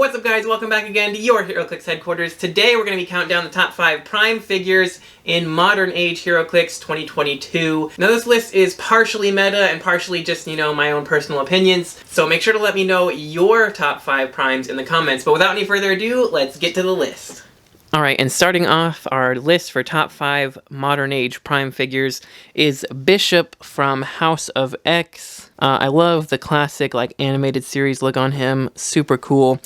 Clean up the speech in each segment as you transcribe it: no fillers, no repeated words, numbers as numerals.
What's up guys, welcome back again to your Heroclix headquarters. Today we're going to be counting down the top 5 Prime figures in Modern Age Heroclix 2022. Now this list is partially meta and partially just, my own personal opinions, so make sure to let me know your top 5 Primes in the comments. But without any further ado, let's get to the list. Alright, and starting off our list for top 5 Modern Age Prime figures is Bishop from House of X. I love the classic animated series look on him, super cool.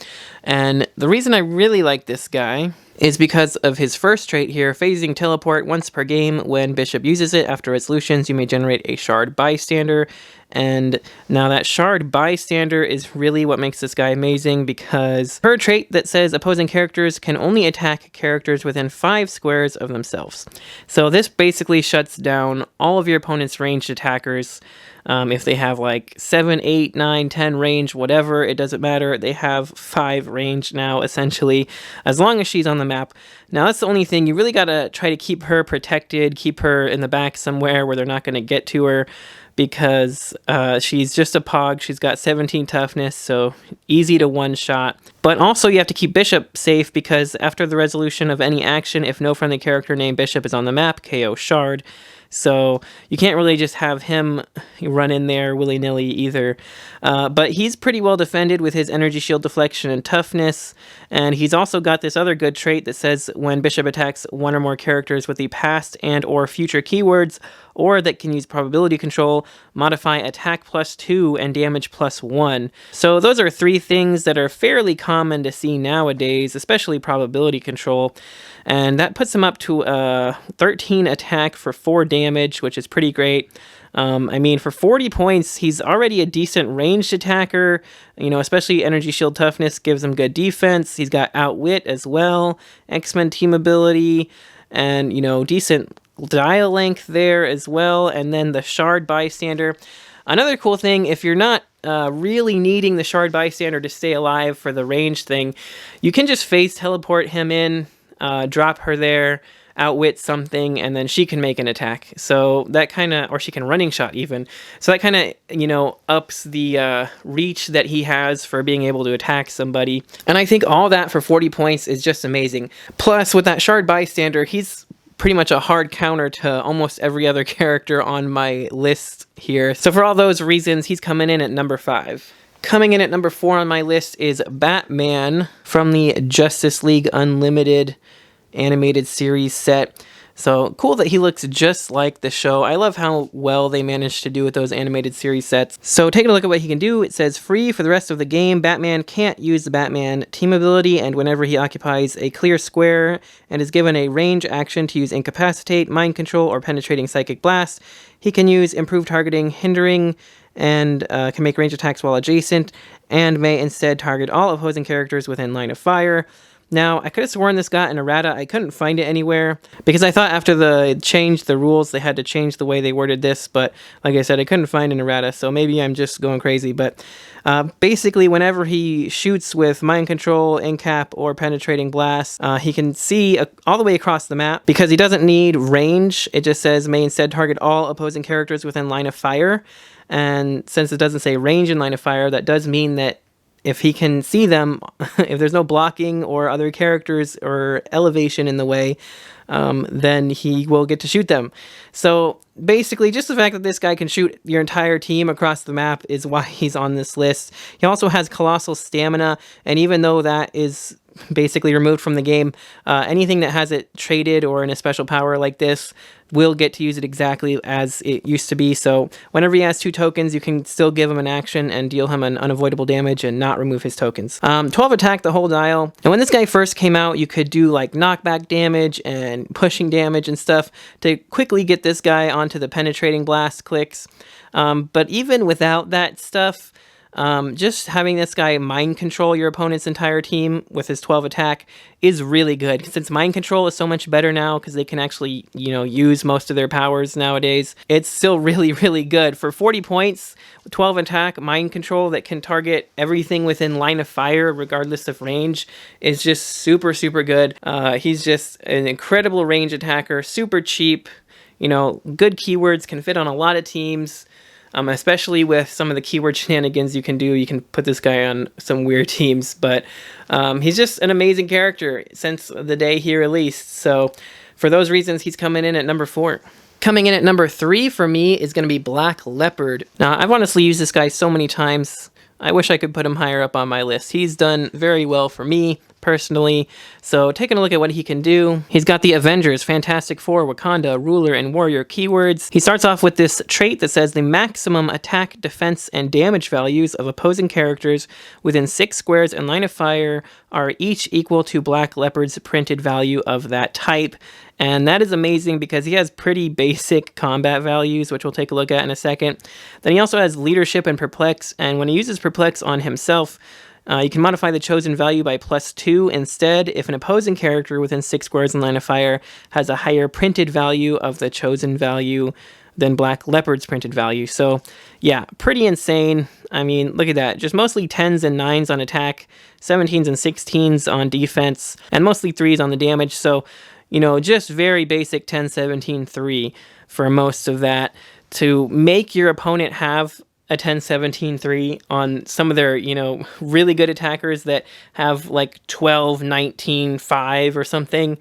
And the reason I really like this guy is because of his first trait here, phasing teleport once per game. When Bishop uses it after resolutions, you may generate a shard bystander. And now that shard bystander is really what makes this guy amazing, because her trait that says opposing characters can only attack characters within 5 squares of themselves. So this basically shuts down all of your opponent's ranged attackers. If they have 7, 8, 9, 10 range, whatever, it doesn't matter. They have 5 range now, essentially, as long as she's on the map. Now, that's the only thing. You really got to try to keep her protected, keep her in the back somewhere where they're not going to get to her, because she's just a pog. She's got 17 toughness, so easy to one-shot. But also, you have to keep Bishop safe, because after the resolution of any action, if no friendly character named Bishop is on the map, KO shard. So you can't really just have him run in there willy-nilly either. But he's pretty well defended with his energy shield deflection and toughness. And he's also got this other good trait that says when Bishop attacks one or more characters with the past and or future keywords, or that can use probability control, modify attack +2 and damage +1. So those are 3 things that are fairly common to see nowadays, especially probability control. And that puts him up to 13 attack for 4 damage, which is pretty great. For 40 points, he's already a decent ranged attacker, especially energy shield toughness gives him good defense. He's got outwit as well, X-Men team ability, and, decent dial length there as well. And then the shard bystander. Another cool thing, if you're not really needing the shard bystander to stay alive for the range thing, you can just phase teleport him in, drop her there, outwit something, and then she can make an attack. So that or she can running shot even. So that ups the reach that he has for being able to attack somebody. And I think all that for 40 points is just amazing. Plus, with that shard bystander, he's pretty much a hard counter to almost every other character on my list here. So for all those reasons, he's coming in at number 5. Coming in at number 4 on my list is Batman from the Justice League Unlimited animated series set. So cool that he looks just like the show. I love how well they managed to do with those animated series sets. So taking a look at what he can do, it says free for the rest of the game. Batman can't use the Batman team ability, and whenever he occupies a clear square and is given a range action to use Incapacitate, Mind Control, or Penetrating Psychic Blast, he can use Improved Targeting, Hindering, and can make range attacks while adjacent, and may instead target all opposing characters within line of fire. Now, I could have sworn this got an errata. I couldn't find it anywhere, because I thought after they changed the rules, they had to change the way they worded this, but like I said, I couldn't find an errata, so maybe I'm just going crazy. But basically, whenever he shoots with Mind Control, Incap, or Penetrating Blast, he can see all the way across the map. Because he doesn't need range, it just says may instead target all opposing characters within line of fire. And since it doesn't say range in line of fire, that does mean that if he can see them, if there's no blocking or other characters or elevation in the way, then he will get to shoot them. So basically, just the fact that this guy can shoot your entire team across the map is why he's on this list. He also has colossal stamina, and even though that is basically removed from the game, anything that has it traded or in a special power like this will get to use it exactly as it used to be. So whenever he has 2 tokens, you can still give him an action and deal him an unavoidable damage and not remove his tokens. 12 attack the whole dial. And when this guy first came out, you could do knockback damage and pushing damage and stuff to quickly get this guy onto the penetrating blast clicks. But even without that stuff, just having this guy mind control your opponent's entire team with his 12 attack is really good. Since mind control is so much better now, because they can actually, use most of their powers nowadays, it's still really, really good. For 40 points, 12 attack, mind control that can target everything within line of fire, regardless of range, is just super, super good. He's just an incredible range attacker, super cheap, good keywords, can fit on a lot of teams. especially with some of the keyword shenanigans you can do. You can put this guy on some weird teams, but he's just an amazing character since the day he released. So for those reasons, he's coming in at number 4. Coming in at number 3 for me is going to be Black Leopard. Now, I've honestly used this guy so many times. I wish I could put him higher up on my list. He's done very well for me, personally. So taking a look at what he can do, he's got the Avengers, Fantastic Four, Wakanda, Ruler, and Warrior keywords. He starts off with this trait that says the maximum attack, defense, and damage values of opposing characters within 6 squares and line of fire are each equal to Black Leopard's printed value of that type. And that is amazing because he has pretty basic combat values, which we'll take a look at in a second. Then he also has leadership and perplex, and when he uses perplex on himself, you can modify the chosen value by +2 instead if an opposing character within 6 squares in line of fire has a higher printed value of the chosen value than Black Leopard's printed value. So yeah, pretty insane. I mean, look at that. Just mostly 10s and 9s on attack, 17s and 16s on defense, and mostly 3s on the damage. So, you know, just very basic 10, 17, 3 for most of that. To make your opponent have a 10, 17, 3 on some of their, you know, really good attackers that have like 12, 19, 5 or something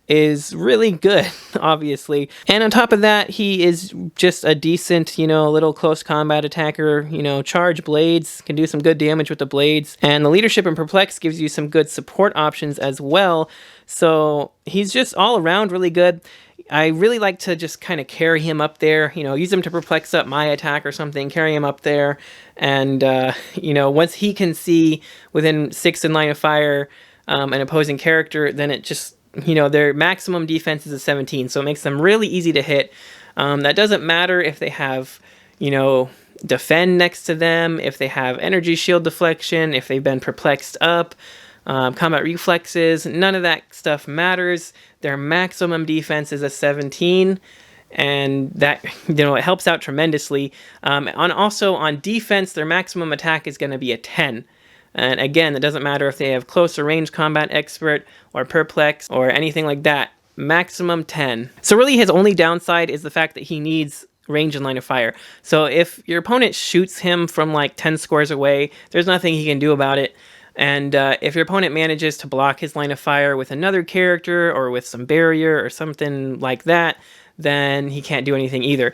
is really good, obviously. And on top of that, he is just a decent, you know, little close combat attacker. You know, charge blades, can do some good damage with the blades. And the leadership and perplex gives you some good support options as well. So he's just all around really good. I really like to just kind of carry him up there, you know, use him to perplex up my attack or something, carry him up there. And, you know, once he can see within 6 in line of fire an opposing character, then it just, you know, their maximum defense is a 17, so it makes them really easy to hit. That doesn't matter if they have, you know, defend next to them, if they have energy shield deflection, if they've been perplexed up, combat reflexes, none of that stuff matters. Their maximum defense is a 17, and that, you know, it helps out tremendously. Also on defense, their maximum attack is going to be a 10. And again, it doesn't matter if they have close or range combat expert or perplex or anything like that. Maximum 10. So really his only downside is the fact that he needs range and line of fire. So if your opponent shoots him from like 10 squares away, there's nothing he can do about it. And if your opponent manages to block his line of fire with another character or with some barrier or something like that, then he can't do anything either.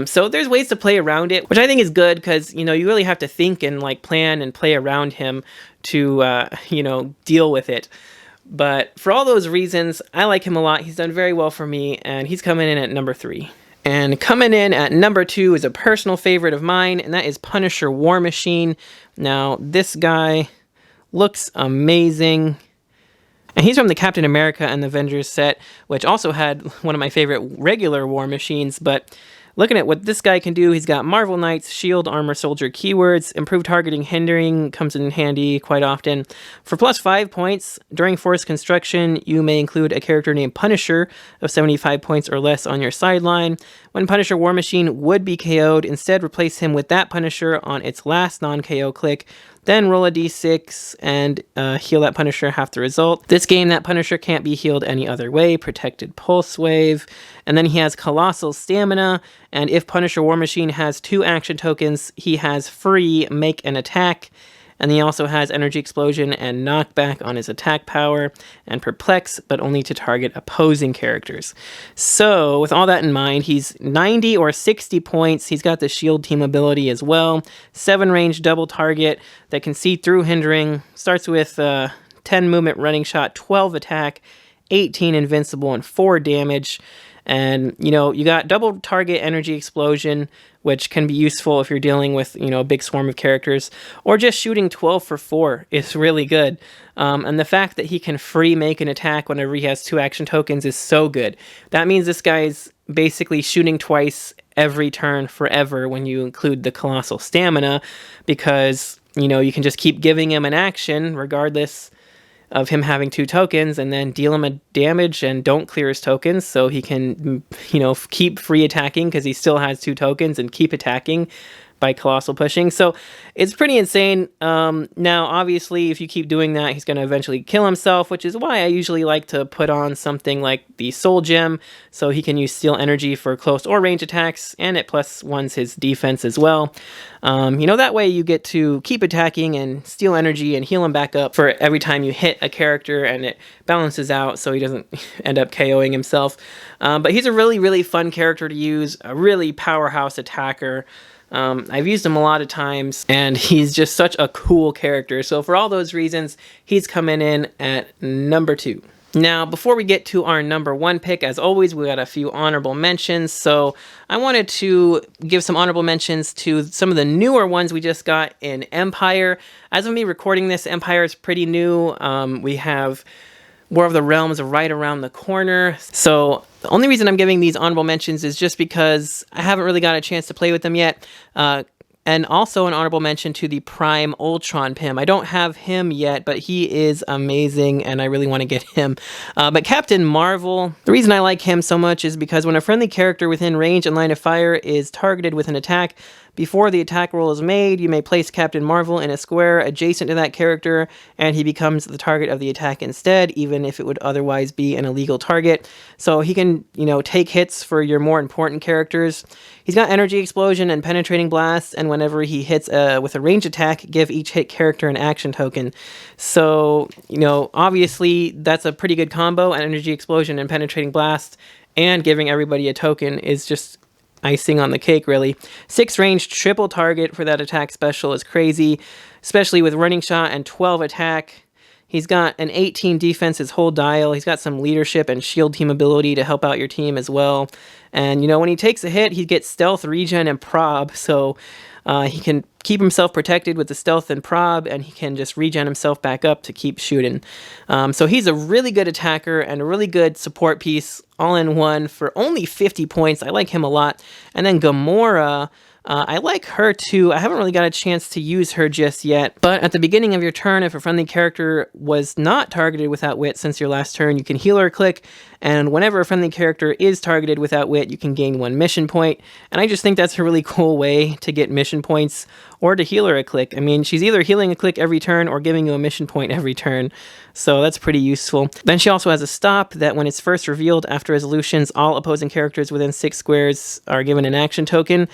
So there's ways to play around it, which I think is good because, you know, you really have to think and like plan and play around him to, you know, deal with it. But for all those reasons, I like him a lot. He's done very well for me, and he's coming in at number 3. And coming in at number 2 is a personal favorite of mine, and that is Punisher War Machine. Now, this guy looks amazing. And he's from the Captain America and the Avengers set, which also had one of my favorite regular War Machines. But looking at what this guy can do, he's got Marvel Knights, Shield, Armor, Soldier keywords, improved targeting, hindering comes in handy quite often. For +5 points, during force construction, you may include a character named Punisher of 75 points or less on your sideline. When Punisher War Machine would be KO'd, instead replace him with that Punisher on its last non-KO click. Then roll a d6 and heal that Punisher half the result. This game, that Punisher can't be healed any other way. Protected Pulse Wave. And then he has Colossal Stamina. And if Punisher War Machine has 2 action tokens, he has free Make an Attack. And he also has Energy Explosion and Knockback on his attack power, and Perplex, but only to target opposing characters. So, with all that in mind, he's 90 or 60 points. He's got the Shield Team ability as well. 7 range double target that can see through hindering. Starts with 10 movement running shot, 12 attack, 18 invincible, and 4 damage. And, you know, you got double target Energy Explosion, which can be useful if you're dealing with, you know, a big swarm of characters, or just shooting 12 for 4 is really good. And the fact that he can free make an attack whenever he has 2 action tokens is so good. That means this guy's basically shooting twice every turn forever when you include the Colossal Stamina, because, you know, you can just keep giving him an action regardless of him having 2 tokens, and then deal him a damage and don't clear his tokens, so he can, you know, keep free attacking because he still has 2 tokens and keep attacking. by Colossal Pushing. So it's pretty insane. Now, obviously, if you keep doing that, he's going to eventually kill himself, which is why I usually like to put on something like the Soul Gem, so he can use Steel Energy for close or range attacks, and it +1s his defense as well. You know, that way you get to keep attacking and Steel Energy and heal him back up for every time you hit a character, and it balances out so he doesn't end up KOing himself. But he's a really, really fun character to use, a really powerhouse attacker. I've used him a lot of times, and he's just such a cool character. So for all those reasons, he's coming in at number 2. Now, before we get to our number 1 pick, as always, we got a few honorable mentions. So I wanted to give some honorable mentions to some of the newer ones we just got in Empire. As of me recording this, Empire is pretty new. We have War of the Realms right around the corner. So the only reason I'm giving these honorable mentions is just because I haven't really got a chance to play with them yet. And also an honorable mention to the Prime Ultron Pym. I don't have him yet, but he is amazing, and I really want to get him. But Captain Marvel, the reason I like him so much is because when a friendly character within range and line of fire is targeted with an attack, before the attack roll is made, you may place Captain Marvel in a square adjacent to that character, and he becomes the target of the attack instead, even if it would otherwise be an illegal target. So he can, you know, take hits for your more important characters. He's got Energy Explosion and Penetrating Blast, and whenever he hits with a range attack, give each hit character an action token. So, you know, obviously that's a pretty good combo, and Energy Explosion and Penetrating Blast, and giving everybody a token is just icing on the cake, really. 6 range triple target for that attack special is crazy, especially with Running Shot and 12 attack. He's got an 18 defense his whole dial. He's got some leadership and shield team ability to help out your team as well. And, you know, when he takes a hit, he gets stealth, regen, and prob, so he can keep himself protected with the stealth and prob, and he can just regen himself back up to keep shooting. So he's a really good attacker and a really good support piece all in one for only 50 points. I like him a lot. And then Gamora, I like her too. I haven't really got a chance to use her just yet, but at the beginning of your turn, if a friendly character was not targeted with Outwit since your last turn, you can heal her click, and whenever a friendly character is targeted with Outwit, you can gain 1 mission point, and I just think that's a really cool way to get mission points or to heal her a click. I mean, she's either healing a click every turn or giving you a mission point every turn, so that's pretty useful. Then she also has a stop that when it's first revealed after resolutions, all opposing characters within 6 squares are given an action token,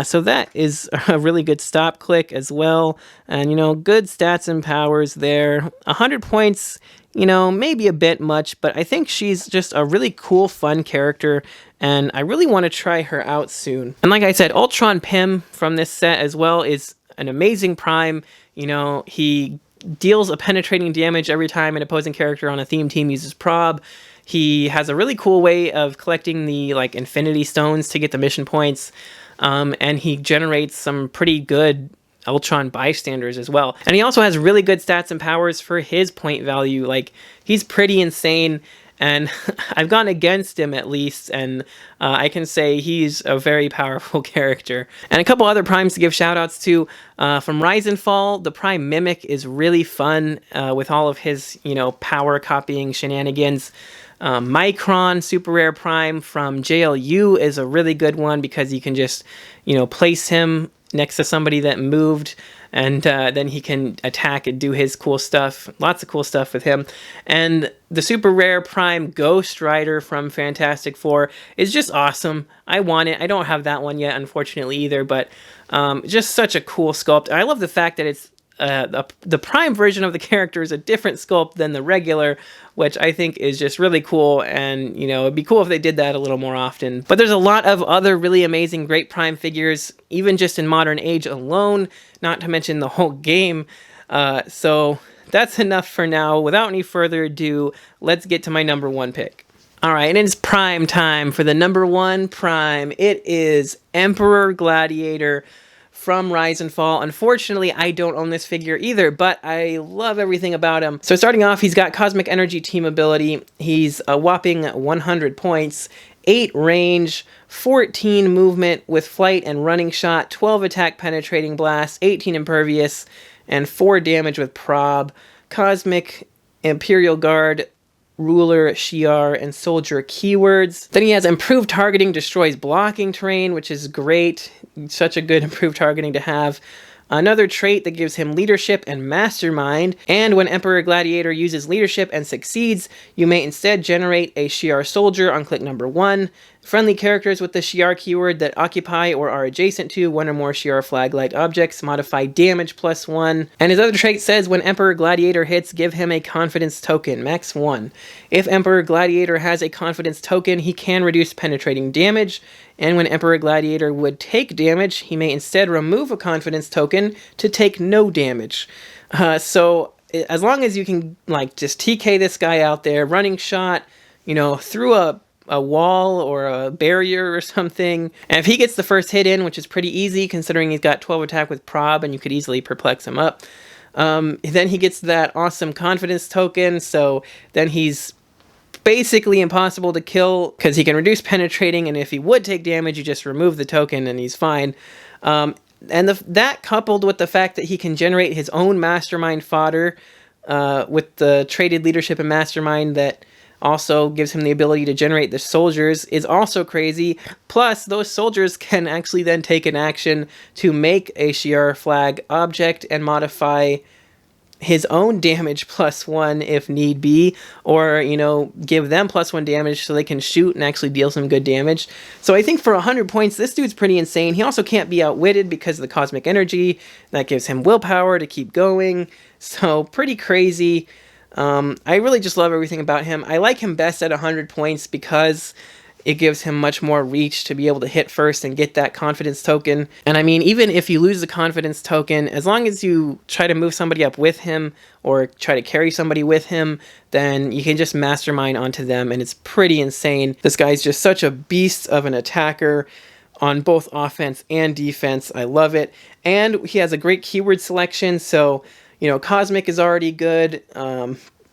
so that is a really good stop click as well, and, you know, good stats and powers there. 100 points, you know, maybe a bit much, but I think she's just a really cool, fun character, and I really want to try her out soon. And like I said, Ultron Pym from this set as well is an amazing prime. You know, he deals a penetrating damage every time an opposing character on a theme team uses prob. He has a really cool way of collecting the, like, Infinity Stones to get the mission points, and he generates some pretty good Ultron bystanders as well. And he also has really good stats and powers for his point value. Like, he's pretty insane, and I've gone against him at least, and I can say he's a very powerful character. And a couple other primes to give shoutouts to. From Rise and Fall, the Prime Mimic is really fun with all of his, you know, power copying shenanigans. Micron, super rare prime from JLU, is a really good one because you can just, you know, place him next to somebody that moved, and then he can attack and do his cool stuff. Lots of cool stuff with him. And the super rare prime Ghost Rider from Fantastic Four is just awesome. I want it. I don't have that one yet, unfortunately, either, but just such a cool sculpt. I love the fact that it's the prime version of the character is a different sculpt than the regular, which I think is just really cool, and, you know, it'd be cool if they did that a little more often. But there's a lot of other really amazing, great prime figures, even just in Modern Age alone, not to mention the whole game. So that's enough for now. Without any further ado, let's get to my number 1 pick. Alright, and it's prime time for the number 1 prime. It is Emperor Gladiator from Rise and Fall. Unfortunately, I don't own this figure either, but I love everything about him. So starting off, he's got Cosmic Energy team ability. He's a whopping 100 points, 8 range, 14 movement with flight and running shot, 12 attack penetrating blast, 18 impervious, and 4 damage with prob. Cosmic Imperial Guard ruler, Shi'ar, and soldier keywords. Then he has improved targeting, destroys blocking terrain, which is great. Such a good improved targeting to have. Another trait that gives him leadership and mastermind, and when Emperor Gladiator uses leadership and succeeds, you may instead generate a Shi'ar soldier on click number 1. Friendly characters with the Shi'ar keyword that occupy or are adjacent to one or more Shi'ar flag-like objects modify damage +1. And his other trait says when Emperor Gladiator hits, give him a confidence token, max 1. If Emperor Gladiator has a confidence token, he can reduce penetrating damage, and when Emperor Gladiator would take damage, he may instead remove a confidence token to take no damage. So as long as you can like just TK this guy out there, running shot, you know, through a wall or a barrier or something. And if he gets the first hit in, which is pretty easy considering he's got 12 attack with prob and you could easily perplex him up, then he gets that awesome confidence token, so then he's basically impossible to kill because he can reduce penetrating, and if he would take damage, you just remove the token and he's fine. And that coupled with the fact that he can generate his own mastermind fodder with the traded leadership and mastermind that also gives him the ability to generate the soldiers is also crazy. Plus, those soldiers can actually then take an action to make a Shi'ar flag object and modify his own damage +1 if need be, or, you know, give them +1 damage so they can shoot and actually deal some good damage. So I think for 100 points, this dude's pretty insane. He also can't be outwitted because of the cosmic energy. That gives him willpower to keep going. So pretty crazy. I really just love everything about him. I like him best at 100 points because it gives him much more reach to be able to hit first and get that confidence token. And I mean, even if you lose the confidence token, as long as you try to move somebody up with him or try to carry somebody with him, then you can just mastermind onto them, and it's pretty insane. This guy's just such a beast of an attacker on both offense and defense. I love it. And he has a great keyword selection, so, you know, Cosmic is already good.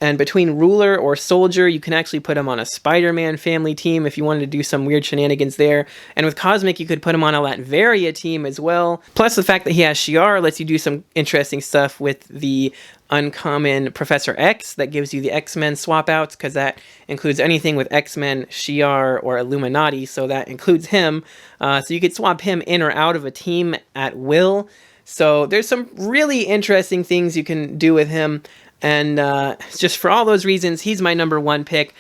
And between Ruler or Soldier, you can actually put him on a Spider-Man family team if you wanted to do some weird shenanigans there. And with Cosmic, you could put him on a Latveria team as well. Plus the fact that he has Shi'ar lets you do some interesting stuff with the uncommon Professor X that gives you the X-Men swap outs, because that includes anything with X-Men, Shi'ar, or Illuminati, so that includes him. So you could swap him in or out of a team at will. So there's some really interesting things you can do with him. And just for all those reasons, he's my number 1 pick.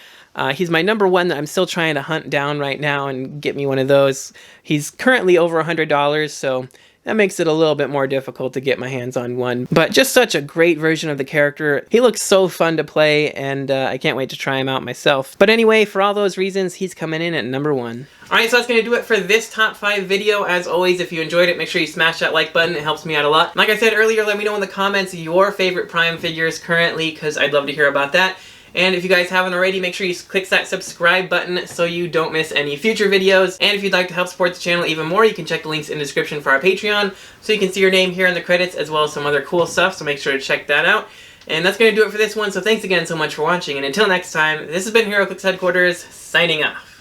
He's my number 1 that I'm still trying to hunt down right now and get me one of those. He's currently over $100, so that makes it a little bit more difficult to get my hands on one. But just such a great version of the character. He looks so fun to play, and I can't wait to try him out myself. But anyway, for all those reasons, he's coming in at number 1. Alright, so that's going to do it for this top 5 video. As always, if you enjoyed it, make sure you smash that like button. It helps me out a lot. Like I said earlier, let me know in the comments your favorite Prime figures currently, because I'd love to hear about that. And if you guys haven't already, make sure you click that subscribe button so you don't miss any future videos. And if you'd like to help support the channel even more, you can check the links in the description for our Patreon, so you can see your name here in the credits as well as some other cool stuff, so make sure to check that out. And that's going to do it for this one, so thanks again so much for watching, and until next time, this has been Heroclix Headquarters, signing off.